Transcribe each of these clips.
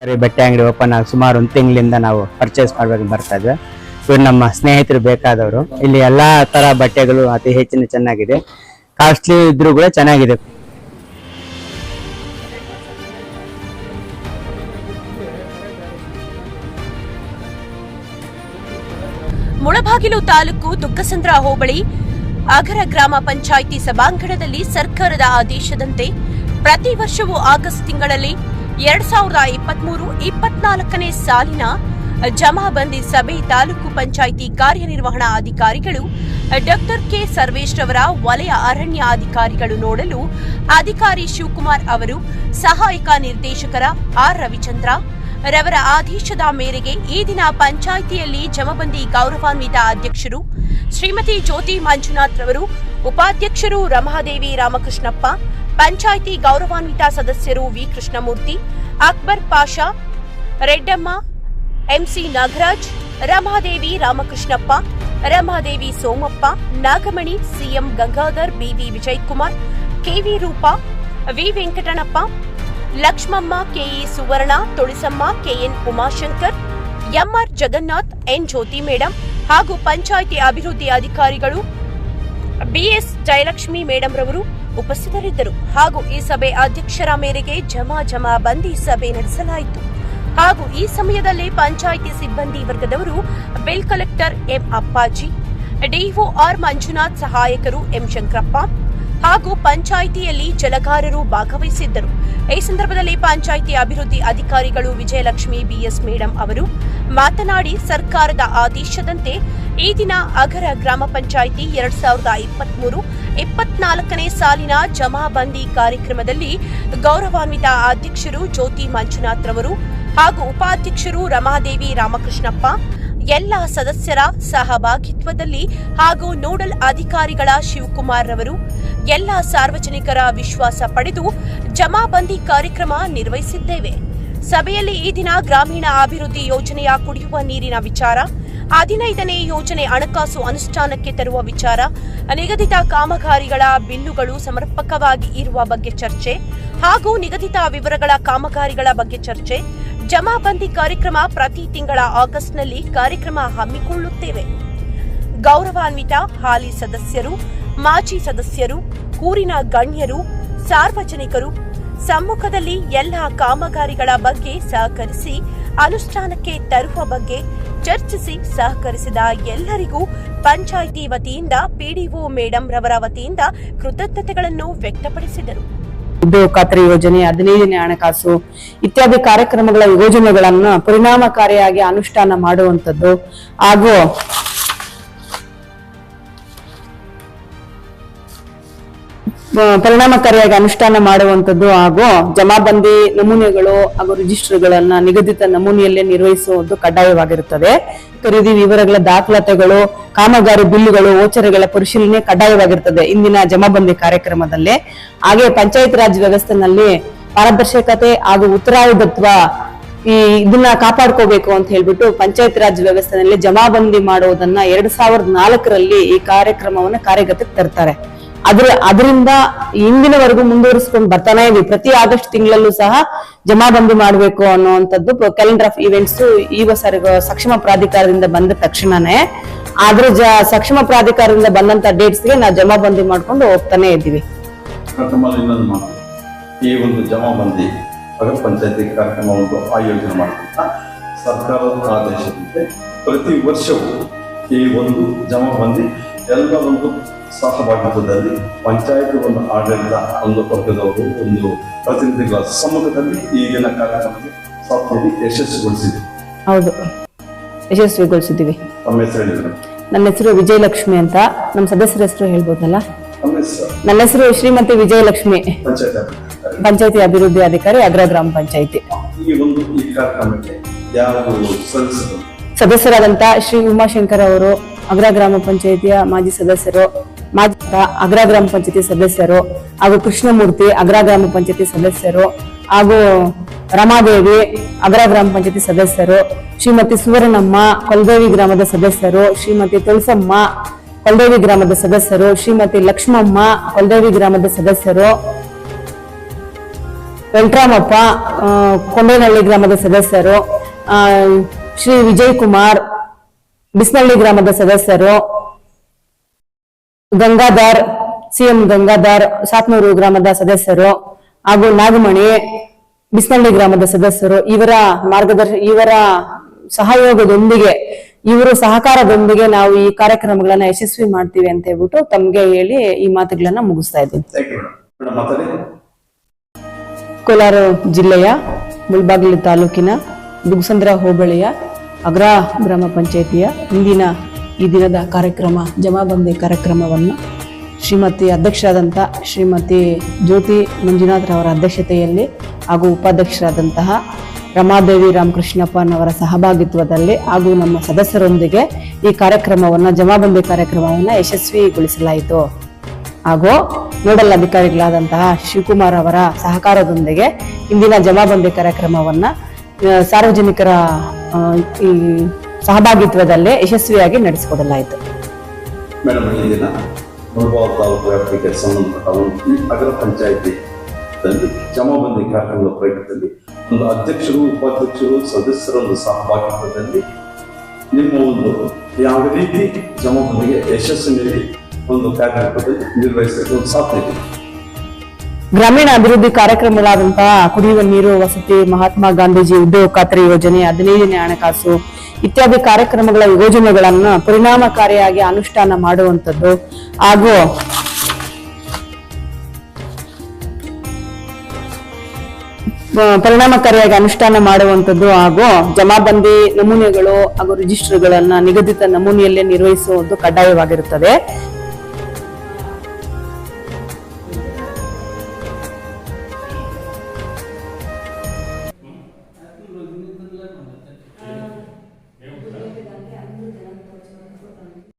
ಬಟ್ಟೆ ಅಂಗಡಿ ಓಪನ್ ಆಗಿ ಸುಮಾರು ಒಂದು ತಿಂಗಳಿಂದ ನಾವು ಪರ್ಚೇಸ್ ಮಾಡ್ಬೇಕು ಬರ್ತಾ ಇದ್ವಿ. ಇವ್ರು ನಮ್ಮ ಸ್ನೇಹಿತರು ಬೇಕಾದವರು. ಇಲ್ಲಿ ಎಲ್ಲಾ ತರ ಬಟ್ಟೆಗಳು ಅತಿ ಹೆಚ್ಚಿನ ಚೆನ್ನಾಗಿದೆ, ಕಾಸ್ಟ್ಲಿ ಇದ್ರೂ ಕೂಡ ಚೆನ್ನಾಗಿದೆ. ಮುಳಬಾಗಿಲು ತಾಲೂಕು ದುಗ್ಗಸಂದ್ರ ಹೋಬಳಿ ಅಗರ ಗ್ರಾಮ ಪಂಚಾಯಿತಿ ಸಭಾಂಗಣದಲ್ಲಿ ಸರ್ಕಾರದ ಆದೇಶದಂತೆ ಪ್ರತಿ ವರ್ಷವೂ ಆಗಸ್ಟ್ ತಿಂಗಳಲ್ಲಿ 2023-24ನೇ ಸಾಲಿನ ಜಮಾಬಂದಿ ಸಭೆ ತಾಲೂಕು ಪಂಚಾಯಿತಿ ಕಾರ್ಯನಿರ್ವಹಣಾ ಅಧಿಕಾರಿಗಳು ಡಾಕ್ಟರ್ ಕೆ ಸರ್ವೇಶ್ ರವರ ವಲಯ ಅರಣ್ಯ ಅಧಿಕಾರಿಗಳು ನೋಡಲು ಅಧಿಕಾರಿ ಶಿವಕುಮಾರ್ ಅವರು ಸಹಾಯಕ ನಿರ್ದೇಶಕರ ಆರ್ ರವಿಚಂದ್ರ ರವರ ಆದೇಶದ ಮೇರೆಗೆ ಈ ದಿನ ಪಂಚಾಯಿತಿಯಲ್ಲಿ ಜಮಬಂದಿ ಗೌರವಾನ್ವಿತ ಅಧ್ಯಕ್ಷರು ಶ್ರೀಮತಿ ಜ್ಯೋತಿ ಮಂಜುನಾಥ್ ರವರು, ಉಪಾಧ್ಯಕ್ಷರು ರಮಾದೇವಿ ರಾಮಕೃಷ್ಣಪ್ಪ, ಪಂಚಾಯಿತಿ ಗೌರವಾನ್ವಿತ ಸದಸ್ಯರು V Krishnamurthy, Akbar Pasha, Reddamma, MC Nagaraj, Ramadevi Ramakrishnappa, Ramadevi Somappa, Nagamani, CM Gangadhar, BV Vijayakumar, KV Rupa, V Venkatanappa, Lakshmamma, KE Suvarna, Tulasamma, KN Umashankar, MR Jagannath, N Jyothi madam ಹಾಗೂ ಪಂಚಾಯಿತಿ ಅಭಿವೃದ್ಧಿ ಅಧಿಕಾರಿಗಳು ಬಿಎಸ್ ಜಯಲಕ್ಷ್ಮಿ ಮೇಡಂ ರವರು ಉಪಸ್ಥಿತರಿದ್ದರು. ಹಾಗೂ ಈ ಸಭೆ ಅಧ್ಯಕ್ಷರ ಮೇರೆಗೆ ಜಮಾಬಂದಿ ಸಭೆ ನಡೆಸಲಾಯಿತು. ಹಾಗೂ ಈ ಸಮಯದಲ್ಲಿ ಪಂಚಾಯಿತಿ ಸಿಬ್ಬಂದಿ ವರ್ಗದವರು ಬಿಲ್ ಕಲೆಕ್ಟರ್ ಎಂ ಅಪ್ಪಾಜಿ, ಡಿಒ ಆರ್ ಮಂಜುನಾಥ್, ಸಹಾಯಕರು ಎಂ ಶಂಕರಪ್ಪ ಹಾಗೂ ಪಂಚಾಯಿತಿಯಲ್ಲಿ ಜಲಗಾರರು ಭಾಗವಹಿಸಿದ್ದರು. ಈ ಸಂದರ್ಭದಲ್ಲಿ ಪಂಚಾಯಿತಿ ಅಭಿವೃದ್ಧಿ ಅಧಿಕಾರಿಗಳು ವಿಜಯಲಕ್ಷ್ಮಿ ಬಿಎಸ್ ಮೇಡಂ ಅವರು ಮಾತನಾಡಿ, ಸರ್ಕಾರದ ಆದೇಶದಂತೆ ಈ ದಿನ ಅಗರ ಗ್ರಾಮ ಪಂಚಾಯಿತಿ 2023-24ನೇ ಸಾಲಿನ ಜಮಾಬಂದಿ ಕಾರ್ಯಕ್ರಮದಲ್ಲಿ ಗೌರವಾನ್ವಿತ ಅಧ್ಯಕ್ಷರು ಜ್ಯೋತಿ ಮಂಜುನಾಥ್ ರವರು ಹಾಗೂ ಉಪಾಧ್ಯಕ್ಷರು ರಮಾದೇವಿ ರಾಮಕೃಷ್ಣಪ್ಪ ಎಲ್ಲ ಸದಸ್ಯರ ಸಹಭಾಗಿತ್ವದಲ್ಲಿ ಹಾಗೂ ನೋಡಲ್ ಅಧಿಕಾರಿಗಳ ಶಿವಕುಮಾರ್ ರವರು ಎಲ್ಲ ಸಾರ್ವಜನಿಕರ ವಿಶ್ವಾಸ ಪಡೆದು ಜಮಾಬಂದಿ ಕಾರ್ಯಕ್ರಮ ನಿರ್ವಹಿಸಿದ್ದೇವೆ. ಸಭೆಯಲ್ಲಿ ಈ ದಿನ ಗ್ರಾಮೀಣ ಅಭಿವೃದ್ಧಿ ಯೋಜನೆಯ ಕುಡಿಯುವ ನೀರಿನ ವಿಚಾರ, 15ನೇ ಯೋಜನೆ ಹಣಕಾಸು ಅನುಷ್ಠಾನಕ್ಕೆ ತರುವ ವಿಚಾರ, ನಿಗದಿತ ಕಾಮಗಾರಿಗಳ ಬಿಲ್ಲುಗಳು ಸಮರ್ಪಕವಾಗಿ ಇರುವ ಬಗ್ಗೆ ಚರ್ಚೆ ಹಾಗೂ ನಿಗದಿತ ವಿವರಗಳ ಕಾಮಗಾರಿಗಳ ಬಗ್ಗೆ ಚರ್ಚೆ. ಜಮಾಬಂದಿ ಕಾರ್ಯಕ್ರಮ ಪ್ರತಿ ತಿಂಗಳ ಆಗಸ್ಟ್ನಲ್ಲಿ ಕಾರ್ಯಕ್ರಮ ಹಮ್ಮಿಕೊಳ್ಳುತ್ತೇವೆ. ಗೌರವಾನ್ವಿತ ಹಾಲಿ ಸದಸ್ಯರು, ಮಾಜಿ ಸದಸ್ಯರು, ಊರಿನ ಗಣ್ಯರು, ಸಾರ್ವಜನಿಕರು ಸಮ್ಮುಖದಲ್ಲಿ ಎಲ್ಲ ಕಾಮಗಾರಿಗಳ ಬಗ್ಗೆ ಸಹಕರಿಸಿ ಅನುಷ್ಠಾನಕ್ಕೆ ತರುವ ಬಗ್ಗೆ ಚರ್ಚಿಸಿ ಸಹಕರಿಸಿದ ಎಲ್ಲರಿಗೂ ಪಂಚಾಯಿತಿ ವತಿಯಿಂದ ಪಿಡಿಒ ಮೇಡಂ ರವರ ವತಿಯಿಂದ ಕೃತಜ್ಞತೆಗಳನ್ನು ವ್ಯಕ್ತಪಡಿಸಿದರು. ಉದ್ಯೋಗ ಖಾತ್ರಿ ಯೋಜನೆ, 15ನೇ ಹಣಕಾಸು ಇತ್ಯಾದಿ ಕಾರ್ಯಕ್ರಮಗಳ ಯೋಜನೆಗಳನ್ನು ಪರಿಣಾಮಕಾರಿಯಾಗಿ ಅನುಷ್ಠಾನ ಮಾಡುವಂತದ್ದು ಹಾಗೂ ಜಮಾಬಂದಿ ನಮೂನೆಗಳು ಹಾಗೂ ರಿಜಿಸ್ಟರ್ಗಳನ್ನ ನಿಗದಿತ ನಮೂನೆಯಲ್ಲೇ ನಿರ್ವಹಿಸುವುದು ಕಡ್ಡಾಯವಾಗಿರುತ್ತದೆ. ಖರೀದಿ ವಿವರಗಳ ದಾಖಲಾತಿಗಳು, ಕಾಮಗಾರಿ ಬಿಲ್ಲುಗಳು, ವೋಚರ್ಗಳ ಪರಿಶೀಲನೆ ಕಡ್ಡಾಯವಾಗಿರುತ್ತದೆ ಇಂದಿನ ಜಮಾಬಂದಿ ಕಾರ್ಯಕ್ರಮದಲ್ಲಿ. ಹಾಗೆ ಪಂಚಾಯತ್ ರಾಜ್ ವ್ಯವಸ್ಥೆನಲ್ಲಿ ಪಾರದರ್ಶಕತೆ ಹಾಗೂ ಉತ್ತರಾಧಿಕಾರತ್ವ ಇದನ್ನ ಕಾಪಾಡ್ಕೋಬೇಕು ಅಂತ ಹೇಳ್ಬಿಟ್ಟು ಪಂಚಾಯತ್ ರಾಜ್ ವ್ಯವಸ್ಥೆಯಲ್ಲಿ ಜಮಾಬಂದಿ ಮಾಡುವುದನ್ನ 2004ರಲ್ಲಿ ಈ ಕಾರ್ಯಕ್ರಮವನ್ನ ಕಾರ್ಯಗತಕ್ಕೆ ತರ್ತಾರೆ. ಅದರಿಂದ ಇಂದಿನವರೆಗೂ ಮುಂದುವರಿಸಿಕೊಂಡು ಬರ್ತಾನೆ ಇದ್ವಿ. ಪ್ರತಿ ಆಗಸ್ಟ್ ತಿಂಗಳಲ್ಲೂ ಸಹ ಜಮಾಬಂದಿ ಮಾಡಬೇಕು ಅನ್ನುವಂಥದ್ದು ಕ್ಯಾಲೆಂಡರ್ ಆಫ್ ಇವೆಂಟ್ಸ್ ಈ ಸಕ್ಷಮ ಪ್ರಾಧಿಕಾರದಿಂದ ಬಂದ ತಕ್ಷಣನೇ ಸಕ್ಷಮ ಪ್ರಾಧಿಕಾರದಿಂದ ಬಂದಂತ ಡೇಟ್ಸ್ಗೆ ನಾವು ಜಮಾಬಂದಿ ಮಾಡ್ಕೊಂಡು ಹೋಗ್ತಾನೆ ಇದ್ದೀವಿ. ಈ ಒಂದು ಜಮಾಬಂದಿ ಪಂಚಾಯತಿ ಕಾರ್ಯಕ್ರಮವನ್ನು ಆಯೋಜನೆ ಮಾಡುತ್ತಾ ಸರ್ಕಾರದ ಆದೇಶದಂತೆ ಪ್ರತಿ ವರ್ಷವೂ ಈ ಒಂದು ಜಮಾಬಂದಿ ಎಲ್ಲ ಒಂದು ಸಹಭಾಗಿತ್ವದಲ್ಲಿ ಪಂಚಾಯತ್ ಒಂದು ಆಡಳಿತ ಒಂದು ವರ್ಗದವರು ಒಂದು ಪ್ರತಿನಿಧಿಗಳ ಸಮ್ಮುಖದಲ್ಲಿ ಈಗಿನ ಕಾರ್ಯಕ್ರಮಕ್ಕೆ ಯಶಸ್ವಿಗೊಳಿಸಿದೆ. ಹೌದು, ಯಶಸ್ವಿಗೊಳಿಸಿದ್ದೀವಿ. ತಮ್ಮ ಹೆಸರು ಹೇಳಿದ್ರು? ನನ್ನ ಹೆಸರು ವಿಜಯಲಕ್ಷ್ಮಿ ಅಂತ. ನಮ್ಮ ಸದಸ್ಯರ ಹೆಸರು ಹೇಳ್ಬೋದಲ್ಲ? ನನ್ನ ಹೆಸರು ಶ್ರೀಮತಿ ವಿಜಯಲಕ್ಷ್ಮಿ, ಪಂಚಾಯತಿ ಅಭಿವೃದ್ಧಿ ಅಧಿಕಾರಿ, ಅಗ್ರ ಗ್ರಾಮ ಪಂಚಾಯತಿ. ಈ ಕಾರ್ಯಕ್ರಮಕ್ಕೆ ಯಾರು ಸದಸ್ಯರಾದಂತ ಶ್ರೀ ಉಮಾಶಂಕರ್ ಅವರು ಅಗ್ರ ಗ್ರಾಮ ಪಂಚಾಯತಿಯ ಮಾಜಿ ಸದಸ್ಯರು, ಅಗ್ರ ಗ್ರಾಮ ಪಂಚಾಯತಿ ಸದಸ್ಯರು ಹಾಗೂ ಕೃಷ್ಣಮೂರ್ತಿ ಅಗ್ರ ಗ್ರಾಮ ಪಂಚಾಯತಿ ಸದಸ್ಯರು ಹಾಗೂ ರಮಾದೇವಿ ಅಗ್ರ ಗ್ರಾಮ ಪಂಚಾಯತಿ ಸದಸ್ಯರು, ಶ್ರೀಮತಿ ಸುವರ್ಣಮ್ಮ ಕೊಲ್ದೇವಿ ಗ್ರಾಮದ ಸದಸ್ಯರು, ಶ್ರೀಮತಿ ತುಳಸಮ್ಮ ಕೊಲ್ದೇವಿ ಗ್ರಾಮದ ಸದಸ್ಯರು, ಶ್ರೀಮತಿ ಲಕ್ಷ್ಮಮ್ಮ ಕೊಲ್ದೇವಿ ಗ್ರಾಮದ ಸದಸ್ಯರು, ವೆಂಕಟರಾಮಪ್ಪ, ಕೊಂಡೇನಹಳ್ಳಿ ಗ್ರಾಮದ ಸದಸ್ಯರು, ಶ್ರೀ ವಿಜಯ್ ಕುಮಾರ್, ಬಿಸ್ನಳ್ಳಿ ಗ್ರಾಮದ ಸದಸ್ಯರು, ಗಂಗಾಧರ್, ಸಿಎಂ ಗಂಗಾಧರ್, ಸಾತ್ನೂರು ಗ್ರಾಮದ ಸದಸ್ಯರು, ಹಾಗೂ ನಾಗಮಣಿ, ಬಿಸ್ನಳ್ಳಿ ಗ್ರಾಮದ ಸದಸ್ಯರು, ಇವರ ಸಹಯೋಗದೊಂದಿಗೆ, ಇವರು ಸಹಕಾರದೊಂದಿಗೆ ನಾವು ಈ ಕಾರ್ಯಕ್ರಮಗಳನ್ನ ಯಶಸ್ವಿ ಮಾಡ್ತೀವಿ ಅಂತ ಹೇಳ್ಬಿಟ್ಟು ತಮ್ಗೆ ಹೇಳಿ ಈ ಮಾತುಗಳನ್ನ ಮುಗಿಸ್ತಾ ಇದ್ದೀನಿ. ಕೋಲಾರ ಜಿಲ್ಲೆಯ ಮುಳಬಾಗಿಲು ತಾಲೂಕಿನ ದುಗ್ಸಂದ್ರ ಹೋಬಳಿಯ ಅಗ್ರ ಗ್ರಾಮ ಪಂಚಾಯಿತಿಯ ಇಂದಿನ ಈ ದಿನದ ಕಾರ್ಯಕ್ರಮ ಜಮಾಬಂದಿ ಕಾರ್ಯಕ್ರಮವನ್ನು ಶ್ರೀಮತಿ ಅಧ್ಯಕ್ಷರಾದಂಥ ಶ್ರೀಮತಿ ಜ್ಯೋತಿ ಮಂಜುನಾಥ್ರವರ ಅಧ್ಯಕ್ಷತೆಯಲ್ಲಿ ಹಾಗೂ ಉಪಾಧ್ಯಕ್ಷರಾದಂತಹ ರಮಾದೇವಿ ರಾಮಕೃಷ್ಣಪ್ಪನವರ ಸಹಭಾಗಿತ್ವದಲ್ಲಿ ಹಾಗೂ ನಮ್ಮ ಸದಸ್ಯರೊಂದಿಗೆ ಈ ಕಾರ್ಯಕ್ರಮವನ್ನು ಜಮಾಬಂದಿ ಕಾರ್ಯಕ್ರಮವನ್ನು ಯಶಸ್ವಿಗೊಳಿಸಲಾಯಿತು. ಹಾಗೂ ನೋಡಲ್ ಅಧಿಕಾರಿಗಳಾದಂತಹ ಶಿವಕುಮಾರ್ ಅವರ ಸಹಕಾರದೊಂದಿಗೆ ಇಂದಿನ ಜಮಾಬಂದಿ ಕಾರ್ಯಕ್ರಮವನ್ನ ಸಾರ್ವಜನಿಕರ ಈ ಸಹಭಾಗಿತ್ವದಲ್ಲೇ ಯಶಸ್ವಿಯಾಗಿ ನಡೆಸಿಕೊಡಲಾಯಿತು. ಮೇಡಮ್, ಈ ದಿನ ಮುಳಬಾಗಿಲು ತಾಲೂಕು ವ್ಯಾಪ್ತಿಗೆ ಸಂಬಂಧಪಟ್ಟ ಒಂದು ನಗರ ಪಂಚಾಯಿತಿ ಜಮಾಬಂದಿ ಕಾರ್ಯಕ್ರಮದ ಪ್ರಯತ್ನದಲ್ಲಿ ಒಂದು ಅಧ್ಯಕ್ಷರು, ಉಪಾಧ್ಯಕ್ಷರು, ಸದಸ್ಯರ ಒಂದು ಸಹಭಾಗಿತ್ವದಲ್ಲಿ ನಿಮ್ಮ ಒಂದು ಯಾವ ರೀತಿ ಜಮಾಬಂದಿಗೆ ಯಶಸ್ಸು ನೀಡಿ ಒಂದು ಕಾರ್ಯಕ್ರಮದಲ್ಲಿ ನಿರ್ವಹಿಸಲು ಒಂದು ಸಾಧ್ಯ ಇದೆ. ಗ್ರಾಮೀಣ ಅಭಿವೃದ್ಧಿ ಕಾರ್ಯಕ್ರಮಗಳಾದಂತಹ ಕುಡಿಯುವ ನೀರು, ವಸತಿ, ಮಹಾತ್ಮ ಗಾಂಧೀಜಿ ಉದ್ಯೋಗ ಖಾತ್ರಿ ಯೋಜನೆ, 15ನೇ ಹಣಕಾಸು ಇತ್ಯಾದಿ ಕಾರ್ಯಕ್ರಮಗಳ ಯೋಜನೆಗಳನ್ನ ಪರಿಣಾಮಕಾರಿಯಾಗಿ ಅನುಷ್ಠಾನ ಮಾಡುವಂಥದ್ದು ಹಾಗೂ ಜಮಾಬಂದಿ ನಮೂನೆಗಳು ಹಾಗೂ ರಿಜಿಸ್ಟರ್ಗಳನ್ನ ನಿಗದಿತ ನಮೂನೆಯಲ್ಲೇ ನಿರ್ವಹಿಸುವುದು ಕಡ್ಡಾಯವಾಗಿರುತ್ತದೆ.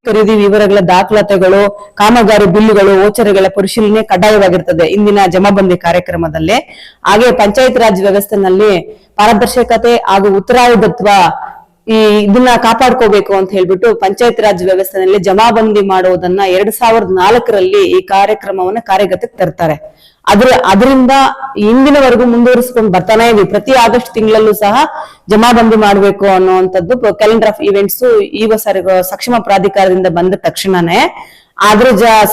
ಖರೀದಿ ವಿವರಗಳ ದಾಖಲಾತಿಗಳು, ಕಾಮಗಾರಿ ಬಿಲ್ಲುಗಳು, ವೋಚರ್ಗಳ ಪರಿಶೀಲನೆ ಕಡ್ಡಾಯವಾಗಿರ್ತದೆ ಇಂದಿನ ಜಮಾಬಂದಿ ಕಾರ್ಯಕ್ರಮದಲ್ಲಿ. ಹಾಗೆ ಪಂಚಾಯತ್ ರಾಜ್ ವ್ಯವಸ್ಥೆನಲ್ಲಿ ಪಾರದರ್ಶಕತೆ ಹಾಗೂ ಉತ್ತರಾಧಿತ್ವ ಇದನ್ನ ಕಾಪಾಡ್ಕೋಬೇಕು ಅಂತ ಹೇಳ್ಬಿಟ್ಟು ಪಂಚಾಯತ್ ರಾಜ್ ವ್ಯವಸ್ಥೆನಲ್ಲಿ ಜಮಾಬಂದಿ ಮಾಡುವುದನ್ನ 2004ರಲ್ಲಿ ಈ ಕಾರ್ಯಕ್ರಮವನ್ನ ಕಾರ್ಯಗತಕ್ಕೆ ತರ್ತಾರೆ. ಅದರಿಂದ ಇಂದಿನವರೆಗೂ ಮುಂದುವರಿಸಿಕೊಂಡು ಬರ್ತಾನೆ ಇದ್ವಿ. ಪ್ರತಿ ಆಗಸ್ಟ್ ತಿಂಗಳಲ್ಲೂ ಸಹ ಜಮಾಬಂದಿ ಮಾಡಬೇಕು ಅನ್ನುವಂಥದ್ದು ಕ್ಯಾಲೆಂಡರ್ ಆಫ್ ಈವೆಂಟ್ಸ್ ಸಕ್ಷಮ ಪ್ರಾಧಿಕಾರದಿಂದ ಬಂದ ತಕ್ಷಣನೇ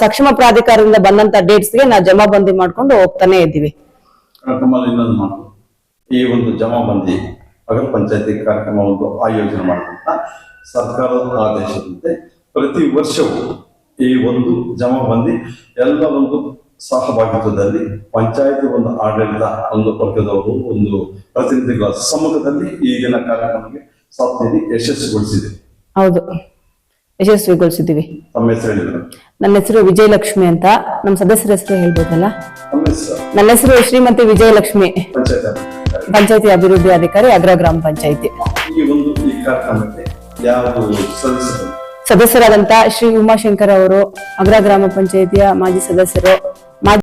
ಸಕ್ಷಮ ಪ್ರಾಧಿಕಾರದಿಂದ ಬಂದಂತ ಡೇಟ್ಸ್ಗೆ ನಾವು ಜಮಾಬಂದಿ ಮಾಡ್ಕೊಂಡು ಹೋಗ್ತಾನೆ ಇದ್ದೀವಿ. ಈ ಒಂದು ಜಮಾಬಂದಿ ನಗರ ಪಂಚಾಯತಿ ಕಾರ್ಯಕ್ರಮ ಒಂದು ಆಯೋಜನೆ ಮಾಡುವಂತ ಸರ್ಕಾರದ ಆದೇಶದಂತೆ ಪ್ರತಿ ವರ್ಷವೂ ಈ ಒಂದು ಜಮಾಬಂದಿ ಎಲ್ಲ ಒಂದು ಸಹಭಾಗಿತ್ವದಲ್ಲಿ ಪಂಚಾಯತ್ ಒಂದು ಆಡಳಿತ ಒಂದು ವರ್ಗದವರು ಒಂದು ಪ್ರತಿನಿಧಿಗಳ ಸಮ್ಮುಖದಲ್ಲಿ ಈಗಿನ ಕಾರ್ಯಕ್ರಮಕ್ಕೆ ಸಾಧನೆ ಯಶಸ್ವಿಗೊಳಿಸಿದೆ. ಹೌದು, ಯಶಸ್ವಿಗೊಳಿಸಿದ್ದೀವಿ. ತಮ್ಮ ಹೆಸರು ಹೇಳಿದ್ರು? ನನ್ನ ಹೆಸರು ವಿಜಯಲಕ್ಷ್ಮಿ ಅಂತ. ನಮ್ಮ ಸದಸ್ಯರ ಹೆಸರು ಹೇಳ್ಬೋದಲ್ಲ? ನನ್ನ ಹೆಸರು ಶ್ರೀಮತಿ ವಿಜಯಲಕ್ಷ್ಮಿ, ಪಂಚಾಯತಿ ಅಭಿವೃದ್ಧಿ ಅಧಿಕಾರಿ, ಅಗ್ರ ಗ್ರಾಮ ಪಂಚಾಯತಿ. ಈ ಕಾರ್ಯಕ್ರಮಕ್ಕೆ ಯಾರು ಸದಸ್ಯರಾದಂತ ಶ್ರೀ ಉಮಾಶಂಕರ್ ಅವರು, ಅಗ್ರ ಗ್ರಾಮ ಪಂಚಾಯತಿಯ ಮಾಜಿ ಸದಸ್ಯರು,